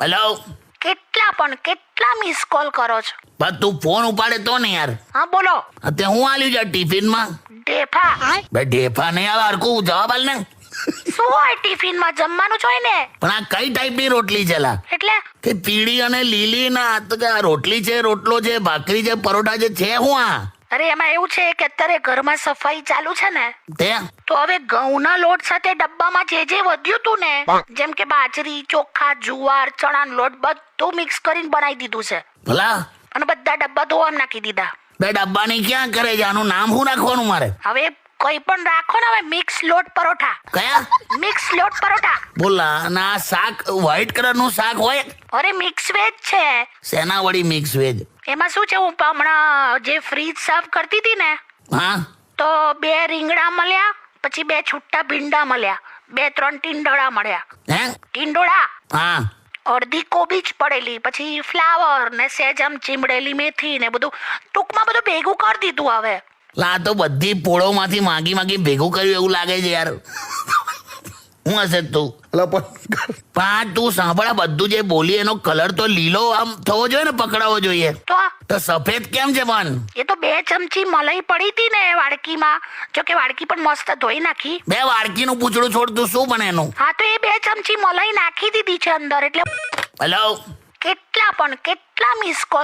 Hello. કેટલા miss call કરો છો? બસ તું ફોન ઉપાડે તો ને યાર. હા બોલો. અત્યારે હું આલ્યું છે ટિફિનમાં? ઢેફા. બે ઢેફા નહીં આવે હરખું જવાબ આલ ને. શું હોય ટિફિનમાં? જમવાનું જ હોય ને. પણ આ કઈ ટાઈપની રોટલી છે લા? એટલે કે પીળી અને લીલી ના તો કે આ રોટલી છે, રોટલો છે, ભાખરી છે, પરોઠા છે હું આ? અરે એમાં એવું છે કે અત્યારે ઘરમાં સફાઈ ચાલુ છે ને, તે તો હવે ઘઉંના લોટ સાથે ડબ્બામાં જે વધ્યું તું ને, જેમ કે બાજરી, ચોખા, જુવાર, ચણાનો લોટ બધું મિક્સ કરીને બનાવી દીધું છે ભલા અને બધા ડબ્બા ધોવા નાખી દીધા. બે ડબ્બાની ક્યાં કરે છે? આનું નામ શું રાખવાનું મારે? હવે કોઈ પણ રાખો ને. હવે મિક્સ લોટ પરોઠા. કયા? મિક્સ લોટ પરોઠા. બોલા ના શાક વ્હાઈટ કલર નું શાક હોય? અરે મિક્સ વેજ છે. શેના વળી મિક્સ વેજ? એમાં શું છે, હું હમણાં જે ફ્રીજ સાફ કરતી હતી ને, હા તો 2 રીંગણા મળ્યા, પછી 2 છૂટા ભીંડા મળ્યા, 2-3 ટીંડોળા મળ્યા. હે ટીંડોળા, હા અડધી કોબી જ પડેલી, પછી ફ્લાવર ને સેજ આમ ચીમડેલી મેથી ને બધું, ટૂંકમાં બધું ભેગું કરી દીધું. હવે લા તો બધી પોળોમાંથી માગી ભેગું કર્યું એવું લાગે છે યાર. હું હશે તું? પણ તું સાંભળ, બધું જે બોલી એનો કલર તો લીલો આમ થવો જોઈએ ને, પકડાવો જોઈએ. તો સફેદ કેમ છે પણ? એ તો 2 ચમચી મલાઈ પડી હતી ને વાડકીમાં, જો કે વાડકી પણ મસ્ત ધોઈ નાખી. બે વાડકીનું પૂછડું છોડતું શું પણ એનું? હા તો એ 2 ચમચી મલાઈ નાખી દીધી છે અંદર. એટલે હેલો. કેટલા મિસ કોલ